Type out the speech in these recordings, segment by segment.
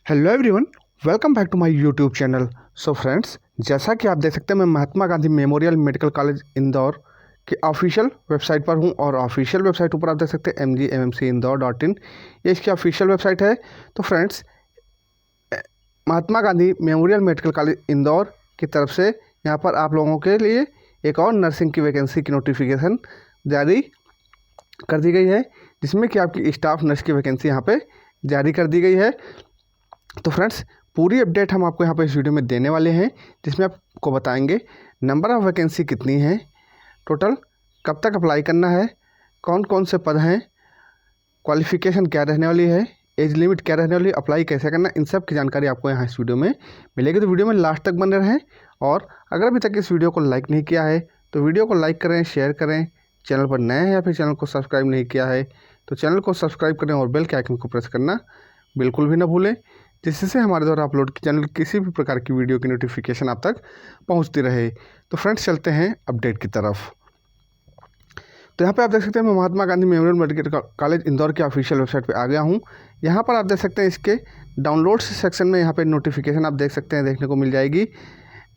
Hello everyone, welcome back to my YouTube channel. So friends, जैसा कि आप देख सकते हैं मैं Mahatma Gandhi memorial medical college Indore के ऑफिशियल वेबसाइट पर हूं और ऑफिशियल वेबसाइट ऊपर आप देख सकते हैं mgmmcindore.in, ये इसकी ऑफिशियल वेबसाइट है। तो friends, Mahatma Gandhi memorial medical college Indore की तरफ से यहाँ पर आप लोगों के लिए एक और नर्सिंग की वैकेंसी की नोटिफिकेशन जारी कर दी गई है, जिसमें कि आपकी स्टाफ नर्स की वैकेंसी यहाँ पे जारी कर दी गई है। तो फ्रेंड्स, पूरी अपडेट हम आपको यहाँ पे इस वीडियो में देने वाले हैं, जिसमें आपको बताएंगे नंबर ऑफ़ वैकेंसी कितनी है, टोटल कब तक अप्लाई करना है, कौन कौन से पद हैं, क्वालिफ़िकेशन क्या रहने वाली है, एज लिमिट क्या रहने वाली है, अप्लाई कैसे करना, इन सब की जानकारी आपको यहाँ इस वीडियो में मिलेगी। तो वीडियो में लास्ट तक बने रहें और अगर अभी तक इस वीडियो को लाइक नहीं किया है तो वीडियो को लाइक करें, शेयर करें। चैनल पर नए हैं या फिर चैनल को सब्सक्राइब नहीं किया है तो चैनल को सब्सक्राइब करें और बेल के आइकन को प्रेस करना बिल्कुल भी ना भूलें, जिससे हमारे द्वारा अपलोड की चैनल किसी भी प्रकार की वीडियो की नोटिफिकेशन आप तक पहुंचती रहे। तो फ्रेंड्स, चलते हैं अपडेट की तरफ। तो यहाँ पे आप देख सकते हैं मैं Mahatma Gandhi memorial medical college Indore के ऑफिशियल वेबसाइट पे आ गया हूँ। यहाँ पर आप देख सकते हैं इसके डाउनलोड सेक्शन में यहाँ पे नोटिफिकेशन आप देख सकते हैं, देखने को मिल जाएगी।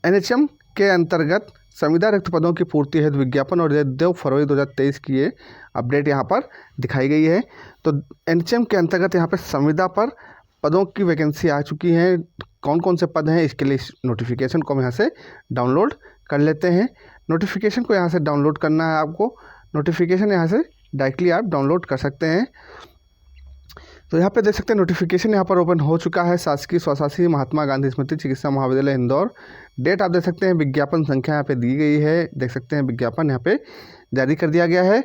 NHM के अंतर्गत संविदा रिक्त पदों की पूर्ति हेतु विज्ञापन और 2 फरवरी 2023 की ये अपडेट यहाँ पर दिखाई गई है। तो NHM के अंतर्गत यहाँ पर संविदा पर पदों की वैकेंसी आ चुकी है। कौन कौन से पद हैं, इसके लिए इस नोटिफिकेशन को हम यहाँ से डाउनलोड कर लेते हैं। नोटिफिकेशन को यहाँ से डाउनलोड करना है आपको। नोटिफिकेशन यहाँ से डायरेक्टली आप डाउनलोड कर सकते हैं। तो यहाँ पे देख सकते हैं नोटिफिकेशन यहाँ पर ओपन हो चुका है। शासकीय स्वशासी महात्मा गांधी स्मृति चिकित्सा महाविद्यालय इंदौर। डेट आप देख सकते हैं, विज्ञापन संख्या यहाँ पे दी गई है, देख सकते हैं विज्ञापन यहाँ पे जारी कर दिया गया है।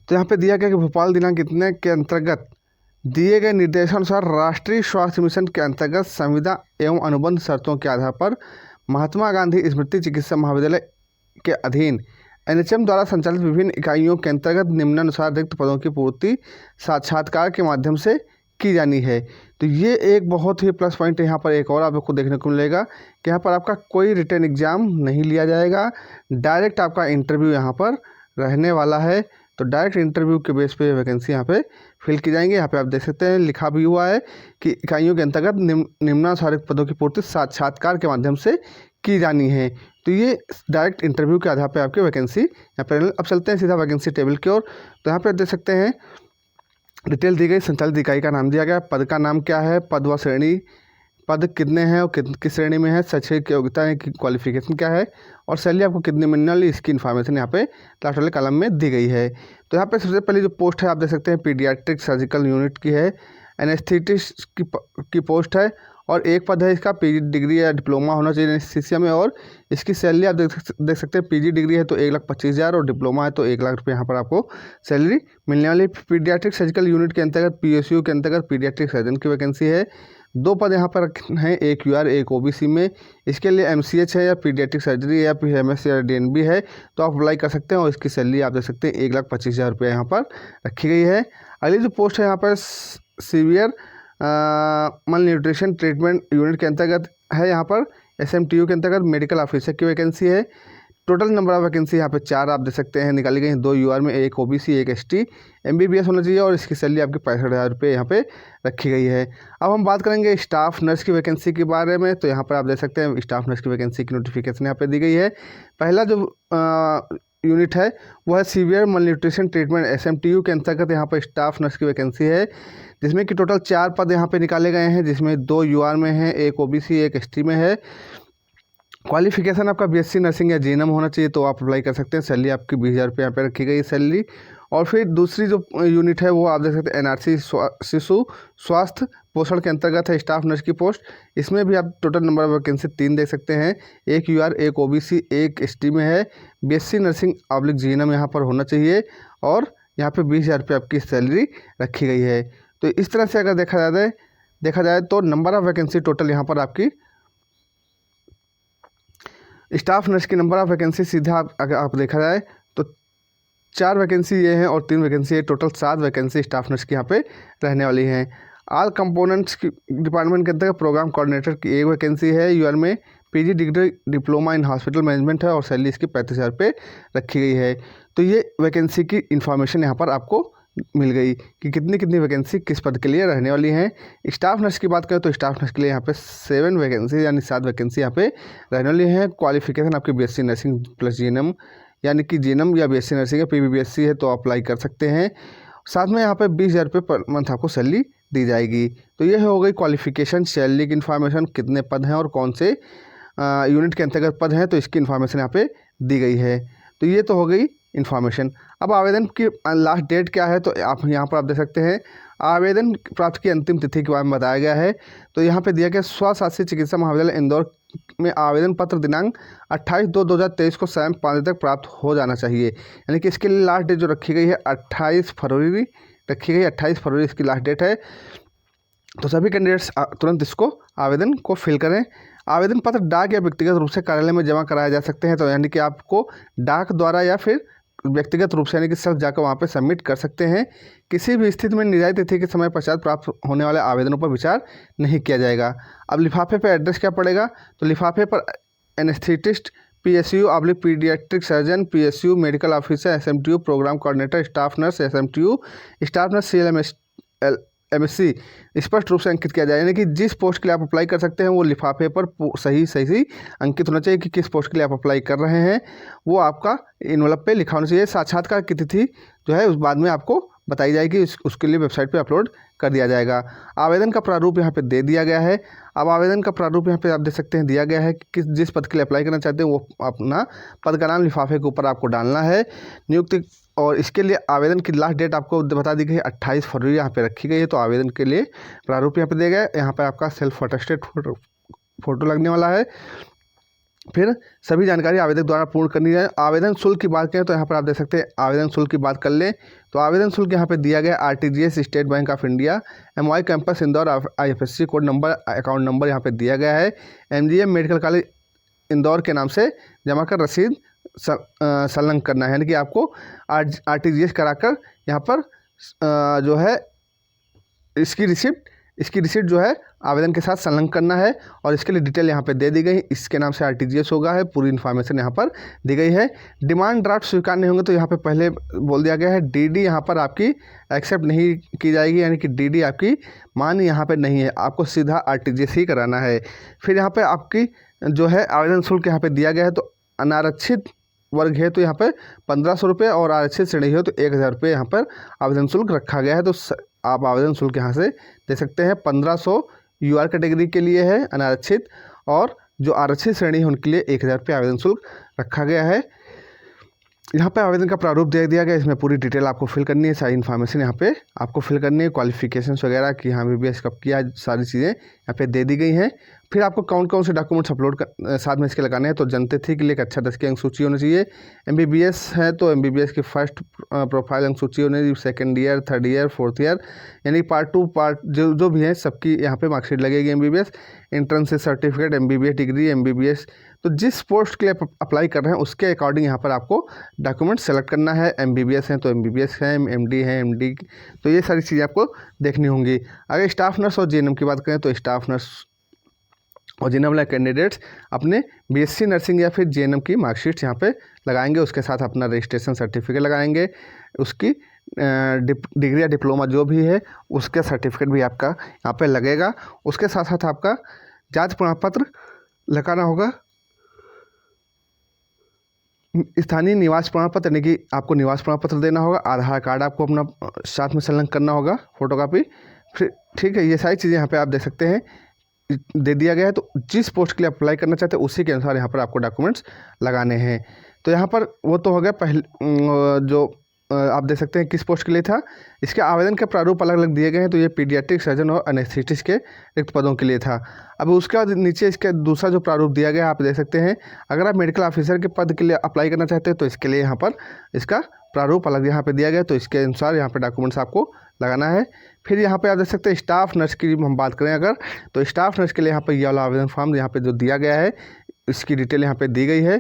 तो यहाँ पे दिया गया कि भोपाल दिनांक इतने के अंतर्गत दिए गए निर्देशानुसार राष्ट्रीय स्वास्थ्य मिशन के अंतर्गत संविदा एवं अनुबंध शर्तों के आधार पर महात्मा गांधी स्मृति चिकित्सा महाविद्यालय के अधीन NHM द्वारा संचालित विभिन्न इकाइयों के अंतर्गत निम्नानुसार रिक्त पदों की पूर्ति साक्षात्कार के माध्यम से की जानी है। तो ये एक बहुत ही प्लस पॉइंट यहाँ पर एक और आपको देखने को मिलेगा कि यहाँ पर आपका कोई रिटन एग्ज़ाम नहीं लिया जाएगा, डायरेक्ट आपका इंटरव्यू यहाँ पर रहने वाला है। तो डायरेक्ट इंटरव्यू के बेस पे वैकेंसी यहाँ पे फिल की जाएंगे। यहाँ पे आप देख सकते हैं लिखा भी हुआ है कि इकाइयों के अंतर्गत निम्नानुसार पदों की पूर्ति साक्षात्कार के माध्यम से की जानी है। तो ये डायरेक्ट इंटरव्यू के आधार पे आपकी वैकेंसी यहाँ पे। अब चलते हैं सीधा वैकेंसी टेबल की ओर। तो यहाँ पे देख सकते हैं डिटेल दी गई, संचालित इकाई का नाम दिया गया, पद का नाम क्या है, पद व श्रेणी, पद कितने हैं और किस श्रेणी में है, शैक्षणिक योग्यता है कि क्वालिफिकेशन क्या है और सैलरी आपको कितनी मिलने वाली, इसकी इन्फॉर्मेशन यहाँ पे लास्ट वाले कॉलम में दी गई है। तो यहाँ पे सबसे पहले जो पोस्ट है आप देख सकते हैं पीडियाट्रिक सर्जिकल यूनिट की है, एनेस्थेटिस्ट की पोस्ट है और एक पद है इसका PG डिग्री या डिप्लोमा होना चाहिए एनेस्थीसिया में। और इसकी सैलरी आप देख सकते हैं, PG डिग्री है तो 1,25,000 और डिप्लोमा है तो 1 लाख रुपये यहाँ पर आपको सैलरी मिलने वाली। पीडियाट्रिक सर्जिकल यूनिट के अंतर्गत PSU के अंतर्गत पीडियाट्रिक सर्जन की वैकेंसी है। 2 पद यहाँ पर हैं, एक UR एक OBC में। इसके लिए MCH है या पीडियाट्रिक सर्जरी या फिर MS या DNB है तो आप अप्लाई कर सकते हैं और इसकी सैलरी आप देख सकते हैं 1,25,000 रुपये यहाँ पर रखी गई है। अगली जो पोस्ट है यहाँ पर सीवियर मल न्यूट्रिशन ट्रीटमेंट यूनिट के अंतर्गत है, यहाँ पर SMTU के अंतर्गत मेडिकल ऑफिसर की वैकेंसी है। टोटल नंबर ऑफ वैकेंसी यहाँ पे 4 आप देख सकते हैं निकाली गई हैं, 2 UR में, एक OBC एक ST, MBBS होना चाहिए और इसकी सैलरी आपकी 65,000 रुपये यहाँ पे रखी गई है। अब हम बात करेंगे स्टाफ नर्स की वैकेंसी के बारे में। तो यहाँ पर आप देख सकते हैं स्टाफ नर्स की वैकेंसी की नोटिफिकेशन यहाँ पे दी गई है। पहला जो यूनिट है वो है सीवियर मल न्यूट्रिशन ट्रीटमेंट SMTU के अंतर्गत यहाँ पर स्टाफ नर्स की वैकेंसी है, जिसमें कि टोटल 4 पद यहाँ पे निकाले गए हैं, जिसमें 2 UR में है, एक OBC एक ST में है। क्वालिफिकेशन आपका BSc नर्सिंग या GNM होना चाहिए तो आप अप्लाई कर सकते हैं। सैलरी आपकी 20,000 रुपये यहाँ पे रखी गई सैलरी। और फिर दूसरी जो यूनिट है वो आप देख सकते हैं NRC शिशु स्वास्थ्य पोषण के अंतर्गत है स्टाफ नर्स की पोस्ट। इसमें भी आप टोटल नंबर ऑफ वैकेंसी 3 देख सकते हैं, एक UR एक OBC एक ST में है। BSc नर्सिंग / GNM यहाँ पर होना चाहिए और यहाँ पे 20,000 रुपये आपकी सैलरी रखी गई है। तो इस तरह से अगर देखा जाए तो नंबर ऑफ वैकेंसी टोटल यहाँ पर आपकी स्टाफ नर्स की नंबर ऑफ वैकेंसी सीधा अगर आप देखा जाए तो 4 वैकेंसी ये हैं और 3 वैकेंसी है, टोटल 7 वैकेंसी स्टाफ नर्स की यहाँ पे रहने वाली हैं। ऑल कंपोनेंट्स की डिपार्टमेंट के अंतर्गत प्रोग्राम कोऑर्डिनेटर की एक वैकेंसी है, UR में PG degree diploma in hospital management है और सैलरी इसकी 35,000 रुपये रखी गई है। तो ये वैकेंसी की इन्फॉर्मेशन यहाँ पर आपको मिल गई कि कितनी कितनी वैकेंसी किस पद के लिए रहने वाली हैं। स्टाफ नर्स की बात करें तो स्टाफ नर्स के लिए यहाँ पे 7 वैकेंसी यानी 7 वैकेंसी यहाँ पे रहने वाली हैं। क्वालिफिकेशन आपकी बीएससी नर्सिंग प्लस जीएनएम यानी कि जीएनएम या बीएससी नर्सिंग या पीबीबीएससी है तो अप्लाई कर सकते हैं। साथ में यहाँ पे 20,000 रुपये पर मंथ आपको सैलरी दी जाएगी। तो ये हो गई क्वालिफिकेशन, सैलरी की इन्फॉर्मेशन, कितने पद हैं और कौन से यूनिट के अंतर्गत पद हैं तो इसकी इन्फॉर्मेशन यहाँ पे दी गई है। तो ये तो हो गई इन्फॉर्मेशन। अब आवेदन की लास्ट डेट क्या है तो आप यहाँ पर आप देख सकते हैं आवेदन प्राप्त की अंतिम तिथि के बारे में बताया गया है। तो यहाँ पे दिया गया स्वशासी चिकित्सा महाविद्यालय इंदौर में आवेदन पत्र दिनांक 28/2/2023 को शाम 5 बजे तक प्राप्त हो जाना चाहिए। यानी कि इसके लिए लास्ट डेट जो रखी गई है 28 फरवरी रखी गई, 28 फरवरी इसकी लास्ट डेट है। तो सभी कैंडिडेट्स तुरंत इसको आवेदन को फिल करें। आवेदन पत्र डाक या व्यक्तिगत रूप से कार्यालय में जमा कराए जा सकते हैं। तो यानी कि आपको डाक द्वारा या फिर व्यक्तिगत रूप से यानी कि सेल्फ जाकर वहाँ पे सबमिट कर सकते हैं। किसी भी स्थिति में निर्धारित तिथि के समय पश्चात प्राप्त होने वाले आवेदनों पर विचार नहीं किया जाएगा। अब लिफाफे पर एड्रेस क्या पड़ेगा तो लिफाफे पर anaesthetist, PSU / paediatric surgeon, PSU medical officer, SMTU programme coordinator, staff nurse, SMTU staff nurse, MSc स्पष्ट रूप से अंकित किया जाए। यानी कि जिस पोस्ट के लिए आप अप्लाई कर सकते हैं वो लिफाफे पर सही अंकित होना चाहिए कि किस पोस्ट के लिए आप अप्लाई कर रहे हैं, वो आपका इनवलप पे लिखा होना चाहिए। साक्षात्कार की तिथि जो है उस बाद में आपको बताई जाएगी, उसके लिए वेबसाइट पे अपलोड कर दिया जाएगा। आवेदन का प्रारूप यहाँ पे दे दिया गया है। अब आवेदन का प्रारूप यहाँ पे आप देख सकते हैं दिया गया है कि जिस पद के लिए अप्लाई करना चाहते हैं वो अपना पद का नाम लिफाफे के ऊपर आपको डालना है। नियुक्ति और इसके लिए आवेदन की लास्ट डेट आपको बता दी गई है 28 फरवरी यहाँ पे रखी गई है। तो आवेदन के लिए प्रारूप यहाँ पे दिया गया है। यहाँ पे आपका सेल्फ अटेस्टेड फोटो लगने वाला है। फिर सभी जानकारी आवेदक द्वारा पूर्ण करनी है। आवेदन शुल्क की बात करें तो यहाँ पर आप देख सकते हैं आवेदन शुल्क की बात कर लें तो आवेदन शुल्क यहाँ पे दिया गया RTGS state bank of India MY campus Indore IFSC code number account number यहाँ पे दिया गया है। एमजीएम मेडिकल कॉलेज इंदौर के नाम से जमा कर रसीद संलग्न करना है। यानी कि आपको आरटीजीएस कराकर यहाँ पर जो है इसकी रिसिप्ट जो है आवेदन के साथ संलग्न करना है और इसके लिए डिटेल यहाँ पे दे दी गई। इसके नाम से आरटीजीएस होगा है, पूरी इन्फॉर्मेशन यहाँ पर दी गई है। डिमांड ड्राफ्ट स्वीकार नहीं होंगे तो यहाँ पे पहले बोल दिया गया है डीडी यहाँ पर आपकी एक्सेप्ट नहीं की जाएगी। यानी कि डीडी आपकी मान्य यहाँ पे नहीं है, आपको सीधा आरटीजीएस ही कराना है। फिर यहाँ पर आपकी जो है आवेदन शुल्क यहाँ पर दिया गया है। तो अनारक्षित वर्ग है तो यहाँ पर 1500 रुपये और आरक्षित श्रेणी है तो 1000 रुपये यहाँ पर आवेदन शुल्क रखा गया है। तो आप आवेदन शुल्क यहाँ से दे सकते हैं। 1500 यूआर कैटेगरी के लिए है अनारक्षित और जो आरक्षित श्रेणी है उनके लिए 1000 रुपये आवेदन शुल्क रखा गया है। यहाँ पे आवेदन का प्रारूप दे दिया गया, इसमें पूरी डिटेल आपको फिल करनी है, सारी इन्फॉर्मेशन यहाँ पे आपको फिल करनी है। क्वालिफिकेशंस वगैरह कि हाँ बीबीएस कब किया, सारी चीज़ें यहाँ पे दे दी गई हैं। फिर आपको कौन कौन से डॉक्यूमेंट्स अपलोड साथ में इसके लगाने हैं तो जनते थी के लिए एक अच्छा 10 की अंक सूची होनी चाहिए। एमबीबीएस है तो एमबीबीएस की फर्स्ट प्रोफाइल अंक सूची होनी चाहिए, second year, third year, fourth year यानी पार्ट 2 पार्ट जो भी है सबकी यहाँ पे मार्कशीट लगेगी। MBBS entrance certificate, MBBS degree, MBBS तो जिस पोस्ट के लिए अप्लाई कर रहे हैं उसके अकॉर्डिंग यहाँ पर आपको डॉक्यूमेंट सेलेक्ट करना है। एमबीबीएस है तो एमबीबीएस है, एमडी है, एमडी तो ये सारी चीज़ें आपको देखनी होंगी। अगर स्टाफ नर्स और जीएनएम की बात करें तो स्टाफ नर्स और जीएनएम वाले कैंडिडेट्स अपने बीएससी नर्सिंग या फिर जीएनएम की मार्कशीट्स यहाँ पे लगाएंगे, उसके साथ अपना रजिस्ट्रेशन सर्टिफिकेट लगाएंगे, उसकी डिग्री या डिप्लोमा जो भी है उसका सर्टिफिकेट भी आपका यहाँ पे लगेगा। उसके साथ साथ आपका जाति प्रमाण पत्र लगाना होगा, स्थानीय निवास प्रमाण पत्र यानी कि आपको निवास प्रमाण पत्र देना होगा, आधार कार्ड आपको अपना साथ में संलग्न करना होगा, फोटोकॉपी। फिर ठीक है, ये सारी चीज़ें यहाँ पे आप देख सकते हैं दे दिया गया है। तो जिस पोस्ट के लिए अप्लाई करना चाहते हैं उसी के अनुसार यहाँ पर आपको डॉक्यूमेंट्स लगाने हैं। तो यहाँ पर वो तो हो गया पहले जो आप देख सकते हैं किस पोस्ट के लिए था। इसके आवेदन के प्रारूप अलग अलग दिए गए हैं। तो ये पीडियाट्रिक सर्जन और एनेस्थेटिस्ट के रिक्त पदों के लिए था। अब उसके बाद नीचे इसका दूसरा जो प्रारूप दिया गया आप देख सकते हैं, अगर आप मेडिकल ऑफिसर के पद के लिए अप्लाई करना चाहते हैं तो इसके लिए यहाँ पर इसका प्रारूप अलग यहाँ पे दिया गया। तो इसके अनुसार यहाँ पे डॉक्यूमेंट्स आपको लगाना है। फिर यहाँ पे आप देख सकते हैं स्टाफ नर्स की हम बात करें अगर तो स्टाफ नर्स के लिए यहाँ पे ये वाला आवेदन फॉर्म यहाँ पे जो दिया गया है इसकी डिटेल यहाँ पे दी गई है।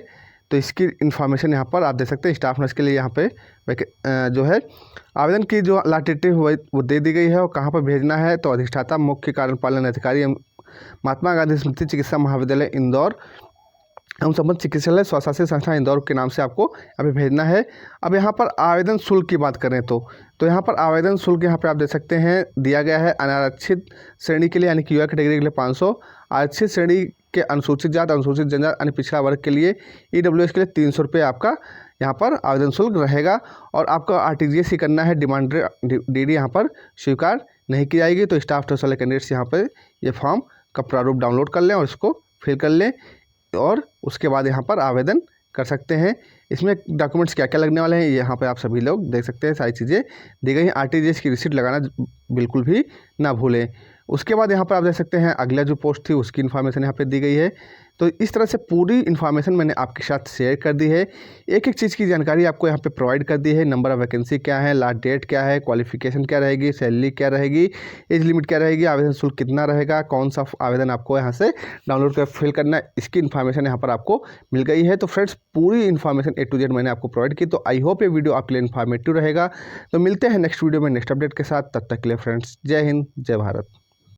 तो इसकी इन्फॉर्मेशन यहाँ पर आप देख सकते हैं। स्टाफ नर्स के लिए यहाँ पे जो है आवेदन की जो लास्ट डेट वो दे दी गई है और कहाँ पर भेजना है तो अधिष्ठाता मुख्य कार्यपालन अधिकारी महात्मा गांधी स्मृति चिकित्सा महाविद्यालय इंदौर एवं संबद्ध चिकित्सालय स्वशासी संस्था इंदौर के नाम से आपको यहाँ पे भेजना है। अब यहाँ पर आवेदन शुल्क की बात करें तो यहाँ पर आवेदन शुल्क यहाँ पे आप देख सकते हैं दिया गया है। अनारक्षित श्रेणी के लिए यानी कि यूआर कैटेगरी के लिए 500, आरक्षित श्रेणी के अनुसूचित जात, अनुसूचित जनजाति यानी पिछड़ा वर्ग के लिए ईडब्ल्यूएस के लिए 300 रुपये आपका यहाँ पर आवेदन शुल्क रहेगा। और आपको आरटीजीएस ही करना है, डिमांड डीडी यहाँ पर स्वीकार नहीं की जाएगी। तो स्टाफ ट्रस्ट वाले कैंडिडेट्स यहाँ पर ये फॉर्म का प्रारूप डाउनलोड कर लें और इसको फिल कर लें और उसके बाद यहाँ पर आवेदन कर सकते हैं। इसमें डॉक्यूमेंट्स क्या क्या लगने वाले हैं यहाँ पे आप सभी लोग देख सकते हैं, सारी चीज़ें दी गई हैं। आरटीजीएस की रिसीट लगाना बिल्कुल भी ना भूलें। उसके बाद यहाँ पर आप देख सकते हैं अगला जो पोस्ट थी उसकी इन्फॉर्मेशन यहाँ पे दी गई है। तो इस तरह से पूरी इन्फॉर्मेशन मैंने आपके साथ शेयर कर दी है। एक एक चीज़ की जानकारी आपको यहाँ पे प्रोवाइड कर दी है। नंबर ऑफ़ वैकेंसी क्या है, लास्ट डेट क्या है, क्वालिफिकेशन क्या रहेगी, सैलरी क्या रहेगी, एज लिमिट क्या रहेगी, आवेदन शुल्क कितना रहेगा, कौन सा आवेदन आपको यहाँ से डाउनलोड कर फिल करना है, इसकी इन्फॉर्मेशन यहाँ पर आपको मिल गई है। तो फ्रेंड्स पूरी इन्फॉर्मेशन A to Z मैंने आपको प्रोवाइड की। तो आई होप ये वीडियो आपके लिए इन्फॉर्मेटिव रहेगा। तो मिलते हैं नेक्स्ट वीडियो में नेक्स्ट अपडेट के साथ। तब तक के लिए फ्रेंड्स जय हिंद, जय भारत।